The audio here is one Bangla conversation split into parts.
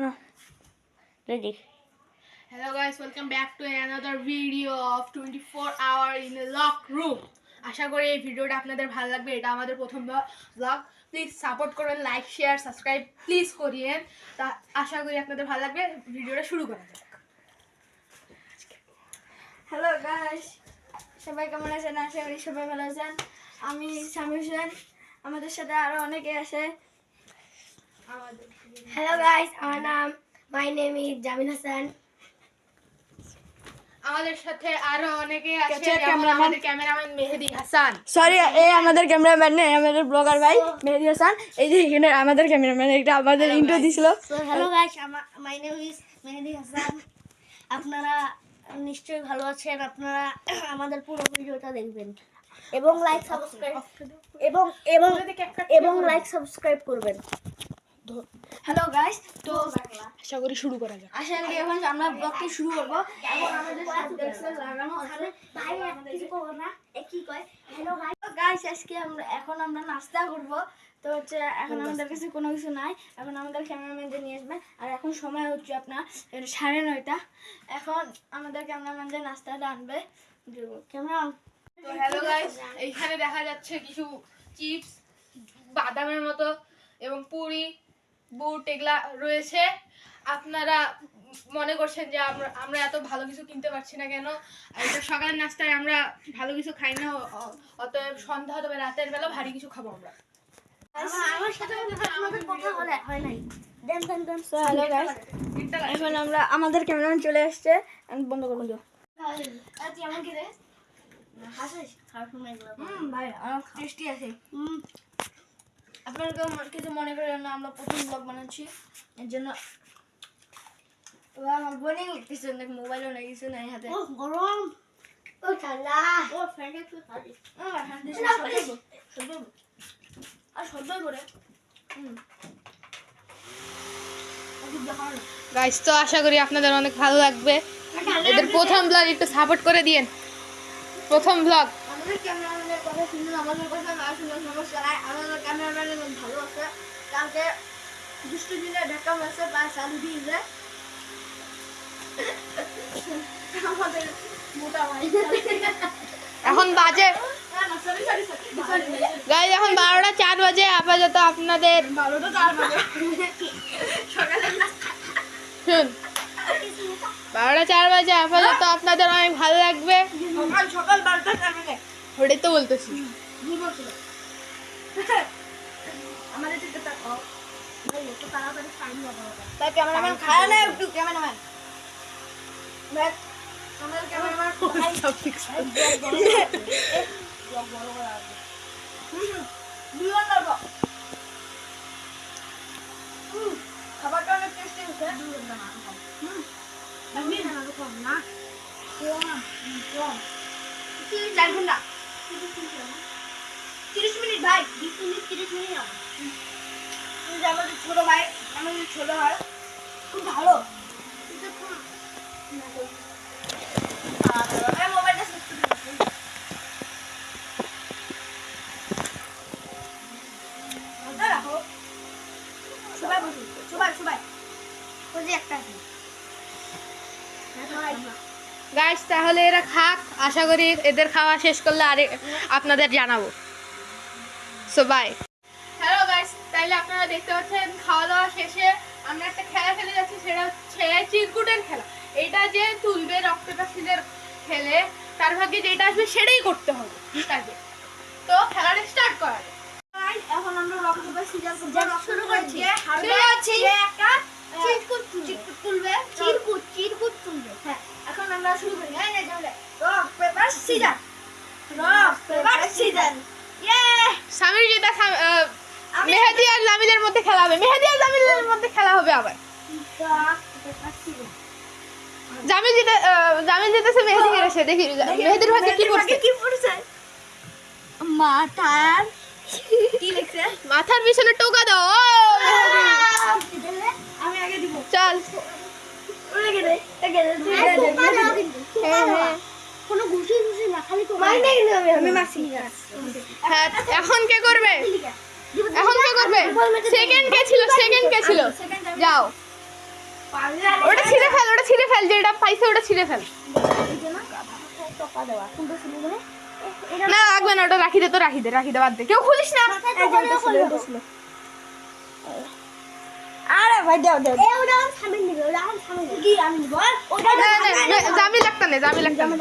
Ready. Hello guys, welcome back to another video of 24 hour in a lock room. আশা করি এই ভিডিওটা আপনাদের ভালো লাগবে। এটা আমাদের প্রথম ব্লগ। প্লিজ সাপোর্ট করবেন, লাইক শেয়ার সাবস্ক্রাইব প্লিজ করিয়েন। তা আশা করি আপনাদের ভালো লাগবে। ভিডিওটা শুরু করা যাক। হ্যালো গাইস, সবাই কেমন আছেন? আশা করি সবাই ভালো আছেন। আমি সামি হোসেন, আমাদের সাথে আরো অনেকে আছে। হ্যালো গাইস, আমার নাম মাই নেম ইজ জামিল হাসান। আমাদের সাথে আরো অনেকে আছে, যেমন আমাদের ক্যামেরাম্যান মেহেদি হাসান। সরি, এই আমাদের ক্যামেরাম্যান নেই, আমাদের ব্লগার ভাই মেহেদি হাসান। এই যে এখানে আমাদের ক্যামেরাম্যান, এটা আমাদের ইন্ট্রো দিছিল। Hello guys, my name is Mehedi Hasan. আপনারা নিশ্চয়ই ভালো আছেন। আপনারা আমাদের পুরো ভিডিওটা দেখবেন এবং লাইক সাবস্ক্রাইব এবং লাইক সাবস্ক্রাইব করবেন। হ্যালো গাইস, তো আশা করি শুরু করা যাক। আশা করি এখন আমরা ব্লগটি শুরু করব। এখন আমাদের সাবস্ক্রাইব লাগানো আছে। ভাই কিছু করব না, কি কয়? হ্যালো গাইস, গাইস, আজকে আমরা নাস্তা করব। তো হচ্ছে এখন আমাদের কাছে কোনো কিছু নাই। এখন আমাদের ক্যামেরাম্যানদের নিয়ে আসবে। আর এখন সময় হচ্ছে আপনার 9:30। এখন আমাদের ক্যামেরাম্যানদের নাস্তাটা আনবে। ক্যামেরা তো হ্যালো গাইস, এইখানে দেখা যাচ্ছে কিছু চিপস, বাদামের মতো এবং পুরি, বুট এগুলা রয়েছে। আপনারা মনে করছেন যে আমরা এত ভালো কিছু কিনতে পারছি না কেন? এটা সকালের নাস্তায় আমরা ভালো কিছু খাই না, অতএব সন্ধ্যা তবে রাতের বেলা ভারী কিছু খাবো আমরা। আমার সাথে আপনাদের কথা হয় নাই। দেন হ্যালো গাইস, এখন আমাদের ক্যামেরাম্যান চলে আসছে। আমি বন্ধ করে দিও। তুই আমার কি রে হাসিস? কার্টুন এগুলো ভাই অনেক টেস্টি আছে। আপনারা কিছু মনে করেন না, আমরা প্রথম ব্লগ বানাচ্ছি, এর জন্য আমার বোরিং লাগতেছে। অনেক মোবাইলও নেই, কিছু নাই হাতে। ও গরম, ও ঠান্ডা, ও ফ্যান একটু খালি আর সদ্যই করে গাইস, তো আশা করি আপনাদের অনেক ভালো লাগবে। এদের প্রথম ব্লগ, একটু সাপোর্ট করে দিয়েন। প্রথম ব্লগ। আমাদের ক্যামেরাম্যানের কথা শুনুন, আমাদের কথা না শুনলে সমস্যা নাই। আমাদের ক্যামেরাম্যানের ভালো আছে। কালকে দুষ্টু দিনে ঢাকা মারছে, বা চালু দিয়েছে আমাদের মোটা ভাই। এখন বাজে গাইস, এখন 12:04 বাজে। আপাতত আপনাদের 12:04 বাজে সকালে শুন, 12:04 বাজে। আপাতত আপনাদের অনেক ভালো লাগবে। সকাল 12:04 বাজে। ওটাই তো বলতেছি। আমাদের দিকে তাকাও ভাই, একটু তাড়াতাড়ি টাইম লাগাও। তাই ক্যামেরাম্যান খায় না, একটু ক্যামেরাম্যান দেখ, আমাদের ক্যামেরাম্যান সব ফিক্স করে বড় করা আছে। দুজন লাগো। খাবারটা অনেক টেস্টি হয়েছে। দুজন না আমি না কম না কম 4 ঘন্টা 30 মিনিট ভাই, 20 মিনিট 30 মিনিট হবে। আমাদের ছোট ভাই, আমাদের ছোট হয় খুব ভালো। মোবাইলটা রাখো। সবাই বসুন, সবাই ওই যে একটা আছে। গাইস, তাহলে এরা খাক। আশা করি এদের খাওয়া শেষ করলে আর আপনাদের জানাবো। So by. হ্যালো গাইস, তাইলে আপনারা দেখতে পাচ্ছেন খাওয়া দাওয়া শেষে আমরা একটা খেলা খেলে যাচ্ছি। সেটা হচ্ছে চিরকুটের খেলা। এটা যে তুলবে রক পেপার সিজার খেলে, তার ভাগ্যে যেটা আসবে সেটাই করতে হবে তাকে। তো খেলাটা স্টার্ট করা যাক। এখন আমরা রক পেপার সিজার শুরু করছি। একটা চিরকুট তুলবে। চিরকুট তুলবে। হ্যাঁ, এখন আমরা শুরু করি। Rock paper scissor, rock paper scissor. ইয়ে, সামির যেটা মেহেদি আর জামিলের মধ্যে খেলা হবে। মেহেদি আর জামিলের মধ্যে খেলা হবে আবার। Rock paper scissor. জামিল জিতেছে, মেহেদি হেরেছে। দেখি মেহেদির ভাগ্যে কি পড়ছে। মাথার কি লিখছে? মাথার পিছনে টোকা দাও। আমি আগে দিব। চল। হ্যাঁ। কোনো ঘুষি না, খালি তো আমি মারছি। হ্যাঁ, এখন কে করবে? সেকেন্ড কে ছিল? যাও। ওটা ছিঁড়ে ফেল, ওটা ছিঁড়ে ফেল, যেটা পাইছে ওটা ছিঁড়ে ফেল। না লাগবে না, ওটা রাখি দে, তো রাখি দে, রাখি দে, বাদ দে, কেউ খুলিস না। আরে ভাই দাও দাও কি আমি নিব ওটা জামিল একটা নে, জামিল একটা নে।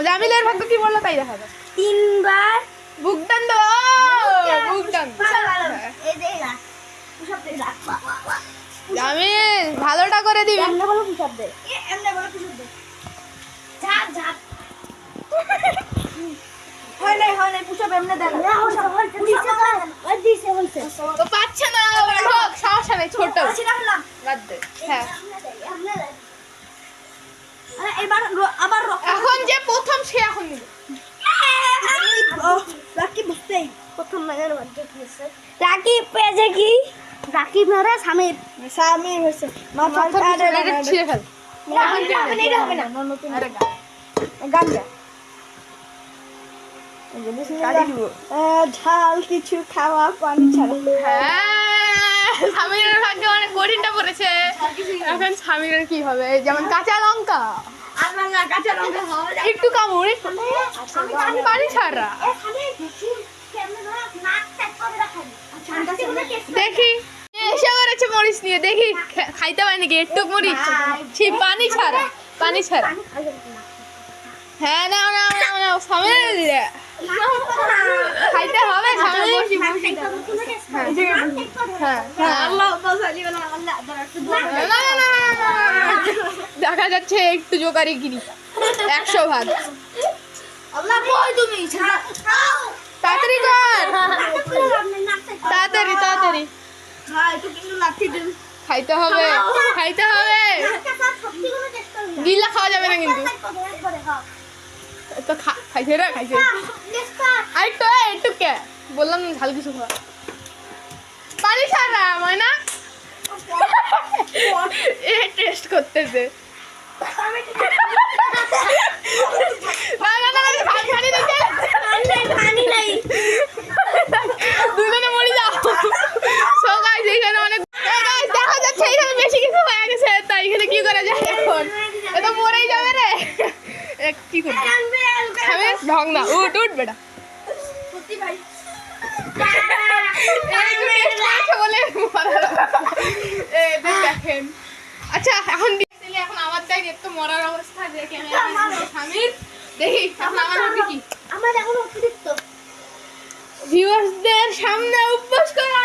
জামিলের ভাগ্য কি বললো তাই দেখা যায়। 3 বার বুকডান দো, বুকডান। এই দে না পুষাপ দে রাখ জামিল ভালোটা করে দিবি। এমনে বলো পুষাপ দে এমনে বলো পুষাপ দে ঝাপ ঝাপ হয় নাই পুষাপ এমনে দেন না ওই দিছে বলছে ও পাচ্ছে না, হোক সমস্যা নেই, ছোট সেটা হলাম বাদ দে। হ্যাঁ এমনে দে আরে এবার আবার এখন যে প্রথম সে এখন নিবে। রাকিব ভাই প্রথম মেয়ের বার্থডে হয়েছে রাকিব পেয়েছে কি রাকিব মেরে স্বামীর সামির হয়েছে মাথা এটা ছিঁড়ে ফেল। এটা হবে না আরে গা। গান গা ঝাল কিছু খাওয়া পানি ছাড়া হ্যাঁ, সামিরের ভাগ্যে অনেক কঠিনটা পড়েছে। এখন সামিরের কি হবে? যেমন কাঁচা লঙ্কা, আমার না কাঁচা লঙ্কা খাওয়া যায় একটু কামড়, একটু পানি ছাড়া। দেখি এসে করেছে মরিচ নিয়ে, দেখি খাইতে পারি নাকি একটু মরিচ। সে পানি ছাড়া, পানি ছাড়া। হ্যাঁ না না না না সামির খাইতে হবে, সামির। হ্যাঁ হ্যাঁ আল্লাহ বাসালি বলা আল্লাহ একটু দোয়া না, না, না, না, না, না। দেখা যাচ্ছে একটু জোকারি গিরি 100 ভাগ। আল্লাহ কই তুমি তাড়াতাড়ি কর, তাড়াতাড়ি তাড়াতাড়ি হ্যাঁ একটু কিন্তু লাঠি দিন খাইতে হবে, খাইতে হবে। গিলা খাওয়া যাবে না কিন্তু। তো খাইছে রে, খাইছে। আরেকটু একটু কে বললাম না ঝাল কিছু খাওয়া। পানি ছাড়া ময়না এ টেস্ট করতেছে। না না না পানি দিতে পানি নাই দুজনে মরে যাও। সো গাইস এইখানে অনেক গাইস দেখা যাচ্ছে এখানে বেশি কিছু হয়ে গেছে, তাই এখানে কি করা যায় এখন? এ তো মরেই যাবে রে। কি করবি? আমি ঢং না, উঠ উঠ বেটা। সত্যি ভাই এই তো টেস্ট করেছে বলে এই দেখেন। আচ্ছা এখন দিলে এখন আমার তাই একটু মরার অবস্থা, দেখে আমি স্বামীর দেখি এখন আমার হচ্ছে কি আমার এখন অতিরিক্ত ভিউয়ার্সদের সামনে উপবাস করা।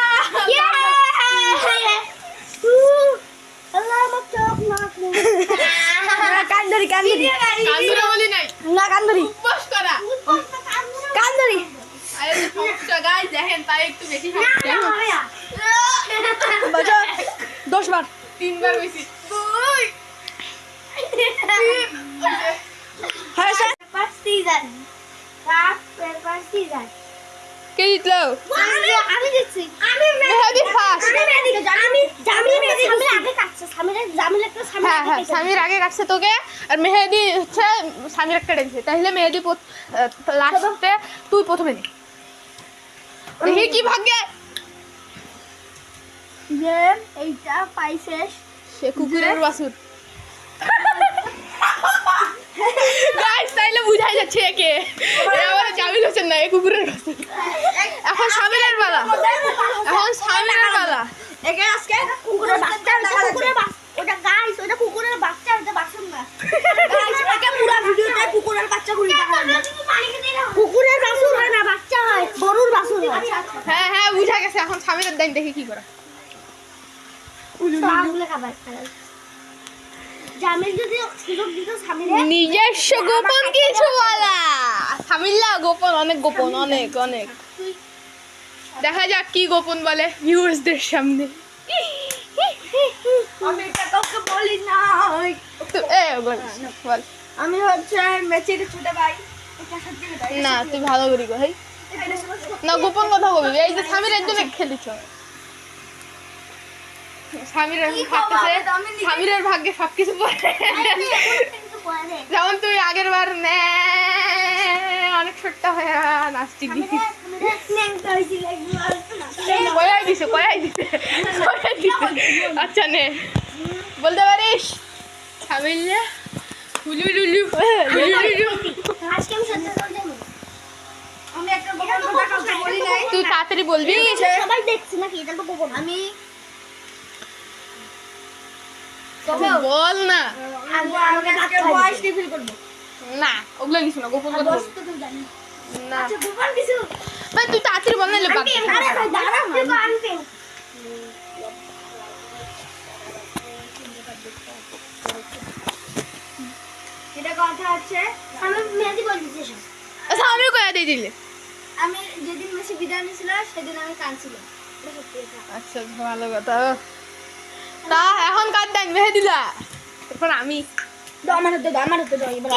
আল্লাহ আমার চোখ না কান্দরি কান্দুরা বলি নাই, না কান্দরি উপবাস করা। কান্দরি আরে সমস্যা গাইস দেখেন, তাই একটু বেশি সমস্যা। বাজা 10 বার 3 বার বেশি। হ্যাঁ স্যার কে জিতলো? আমি দিচ্ছি আমি মেহেদি ফার্স্ট। হ্যাঁ হ্যাঁ সামির আগে কাটছে তোকে, আর মেহেদি হচ্ছে সামির একটা টেনছে, তাহলে মেহেদি লাস্টে তুই প্রথমে নে। দেখি কি ভাগ্যে। যে এইটা পাইছে সে কুকুরের বাছুর। গাইস তাইলে বুঝাই যাচ্ছে একে এবারে জামিল হোসেন না, এ কুকুরের বাছুর। এখন সামিরের পালা, এখন সামিরের পালা। একে আজকে কুকুরের বাচ্চা ওটা গাইস ওটা কুকুরের বাচ্চা ওটা বাসন না একে পুরো ভিডিওতে কুকুরের বাচ্চা ঘুরি কুকুরের বাসুর হয় না, বাচ্চা হয়, গরুর বাসুর হয়। হ্যাঁ হ্যাঁ বুঝা গেছে। এখন সামিরের দেন দেখি কি করে। সবগুলো খাবার খায়। জামিল যদি সুযোগ দিত সামিরে নিজস্ব গোপন কিছু বলা। সামিল্লা গোপন, অনেক গোপন, অনেক অনেক। দেখা যাক কি গোপন বলে ভিউয়ার্সদের সামনে। আমি এটা তোকে বলি না বল। আমি হচ্ছে মেচির ছোট ভাই এটা সত্যি কথা না তুই ভালো করি গো ভাই, না গোপন কথা বলবি। এই যে স্বামীর একজনে খেলিছ, স্বামীর ভাবতেছে স্বামীর ভাগ্যে সবকিছু পড়ে। যেমন তুই আগের বার অনেক ছোট্ট হয়ে নাচটি কয়াই দিছে আচ্ছা নে বলতে পারিস সামিল্লা হুলুলুলু আজকে আমি সত্যি বলতে নেই। আমি একটা গোপন কথা কাউকে বলি নাই। তুই তাড়াতাড়ি বলবি সবাই দেখছি নাকি এটা তো গোপন। আমি বল না আমাকে আজকে ভয়েস রিভিল করব। না ওগুলো কিছু না গোপন কথা বল। তো তুই জানি না আচ্ছা গোপন কিছু ভাই তুই তাড়াতাড়ি বল না বাদ দে। আরে ভাই দাঁড়া তুই আনতে। এটা কথা আছে। আমি মেহেদি বলতেছি সব। আচ্ছা আমিও কয়া দিয়ে দিলে আমি যেদিন মেসি বিদায় নিয়েছিল সেদিন আমি কাঁদছিলাম। এটা সত্যি কথা। আচ্ছা ভালো কথা তা এখন কার দেন মেহেদিলা এখন আমি আমার হতে দাও এবার।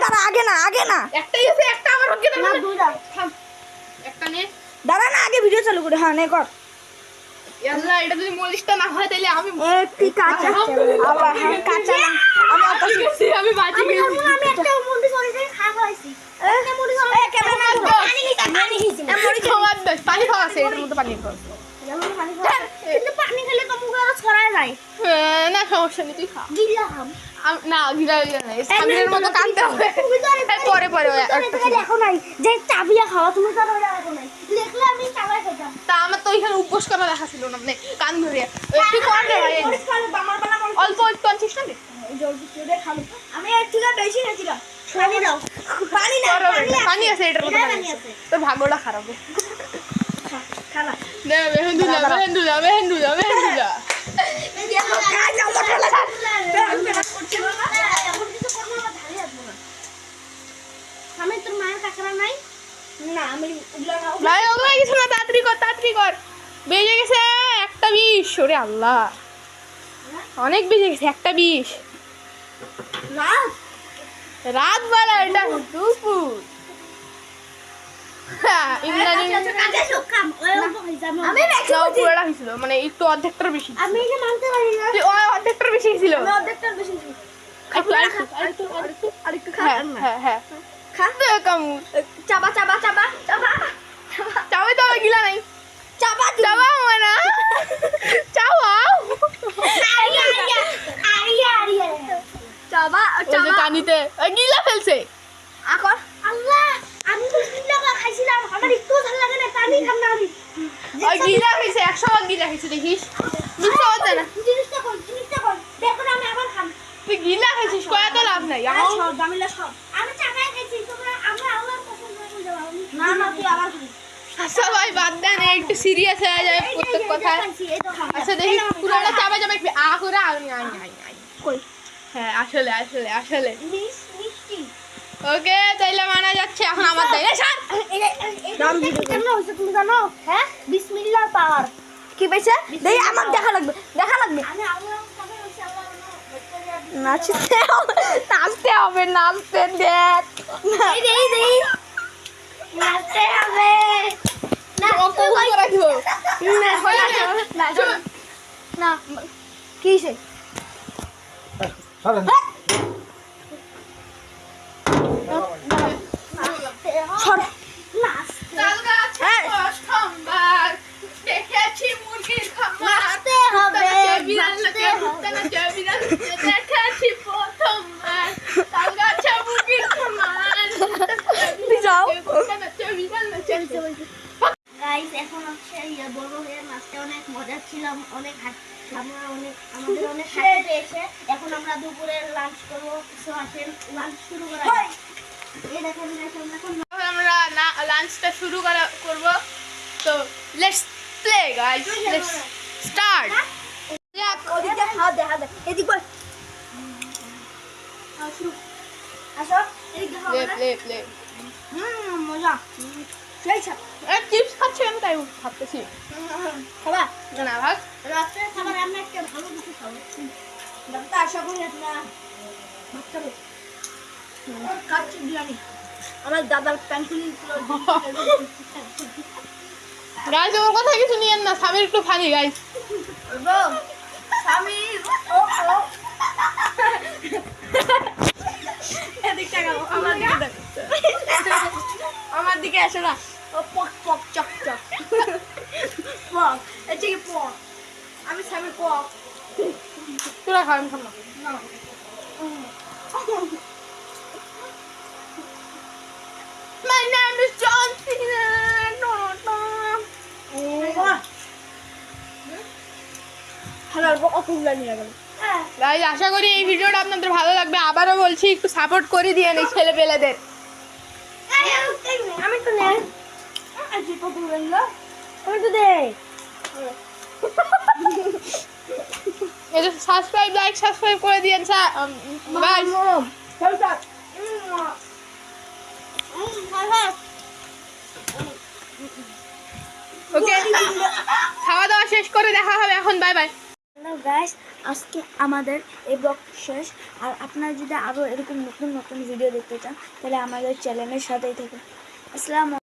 দাঁড়া আগে না একটাই আছে একটা আমার হচ্ছে না দুইটা। থাম একটা নে দাঁড়া না আগে ভিডিও চালু করে হ্যাঁ নে কর। আল্লাহ এটা যদি মলিশটা না হয় তাহলে আমি একটি কাঁচা আবার হ্যাঁ কাঁচা আমি অত আমি বাজি আমি গেছি আমি একটা মুন্ডি সরি দিয়ে খা ফলাইছি। একটা মুন্ডি সরি এই ক্যামেরা না পানি খেয়েছি। খাওয়ার দে পানি খাওয়া আছে এর মধ্যে পানি খাওয়া কিন্তু পানি খেলে তো মুখে আরো ছড়ায় যায়। না সমস্যা নেই তুই খা গিলা খাম। না গিলা নাই সামনের মতো কানতে হবে পরে পরে দেখো নাই যে চাবিয়া খাওয়া তুমি তো দেখো নাই দেখলে আমি চাবাই খেতাম। তা আমার তো ওইখানে উপোস করা দেখা ছিল না মানে কান ধরে একটু কর দে ভাই অল্প একটু আনছিস না রে আমি এর থেকে বেশি খেয়েছিলাম। পানি দাও। পানি না পানি আছে এটার মধ্যে এখানে পানি পানি আছে আছে। তোর ভাগ্যটা খারাপ খালা দে মেহেন্দুলা আমি তোর মায়ের কাকড়া নাই। না আমি ওগুলো না ভাই ওগুলো কিছু না তাড়াতাড়ি কর বেজে গেছে 1:20 ওরে আল্লাহ অনেক বেজে গেছে 1:20 না রাত বেলা এটা দুপুর ইংরাজি কাজে সকাম ওই অল্প খাইছি আমি। আমি বেশি নাও বলছি। পুরোটা হয়েছিল মানে একটু অর্ধেকটার বেশি আমি যে মানতে পারি না। তুই অর্ধেকটার বেশি ছিল আমি অর্ধেকটার বেশি খেয়েছি। আরেকটু খা হ্যাঁ খা কামুর চাবা চাওয়াই তো আমার গিলা নাই চাবা চাওয়া হয় না চাওয়াও চাবা ওই যে কানিতে ওই গিলা ফেলছে আকর আল্লাহ আমি তো বিসমিল্লাহ করে খাইছিলাম। আমার একটু ভালো লাগে না পানি খাম না আমি। ওই গিলা হয়েছে 100 ভাগ গিলা হয়েছে দেখিস মিথ্যা কথা না জিনিসটা কোন দেখো না আমি আবার খাম। তুই গিলা খাইছিস কয়া তো লাভ নাই আমার সব দামিলা সব আমি চাকায় খাইছি তোমরা আমরা আল্লাহর পছন্দ করে যাও। না তুই আবার খাবি সবাই বাদ দেন একটু সিরিয়াস হয়ে যায় প্রত্যেক কথায় আচ্ছা দেখি পুরোটা চাপা চাপা একটু আ করে আই কই হ্যাঁ আসলে মিষ্টি ওকে তাইলে মানা যাচ্ছে এখন আমার তাই দাম কেমন হইছে তুমি জানো? হ্যাঁ বিসমিল্লাহ পাওয়ার। কি পাইছে দেই আমার দেখা লাগবে আমি আল্লাহর কাছে হইছে আল্লাহর নাচতে হবে দেখ এই নাচতে হবে। না অত করে রাখবো না কিসে প্রথমবার দেখেছি মুরগির খামার নাচতে হবে। দেখেছি প্রথমবার তাল গাছে মুরগির খামার যাও গাইস এখন হচ্ছে বড় হয়ে নাচতে অনেক মজা ছিলাম। আমাদের অনেক হাসি পেয়েছে। এখন আমরা দুপুরে লাঞ্চ করবো। কিছু আসেন লাঞ্চ শুরু করা যাক। এই দেখেন এখন আমরা লাঞ্চটা শুরু করব তো let's play guys let's start ওদিকে খাওয়া দেখা দেখ এদিক বল আসো এদিকে খাওয়া প্লে মজা সেই ছাপ চিপস খাচ্ছি আমি তাই ভাবতেছি খাবা না ভাগ রাত্রে খাবার আমরা একটা ভালো কিছু খাবো। ডাক্তার আশা করি না ভাত খাবে কাচ্চি বিরিয়ানি আমার দাদার প্যান্টুলি গাইস ওর কথা কিছু নিয়েন না সামির একটু ফানি গাইস সামির এদিকটা গেল আমার দিকে এসো না ও পক পক চক চক তোরা খাওয়ান খাম না। My name is John Cena. Guys আশা করি এই ভিডিওটা আপনাদের ভালো লাগবে। আবারও বলছি একটু সাপোর্ট করে দিয়ে এই ছেলে পেলেদের। আমি তো নেই, আমি তো দেই। এই যে সাবস্ক্রাইব লাইক সাবস্ক্রাইব করে দিয়েন গাইস। ওকে খাওয়া দাওয়া শেষ করে দেখা হবে এখন। Bye bye. হ্যালো গাইস, আজকে আমাদের এই ব্লগ শেষ। আর আপনারা যদি আরও এরকম নতুন নতুন ভিডিও দেখতে চান তাহলে আমাদের চ্যানেলের সাথেই থাকুন। আসসালামু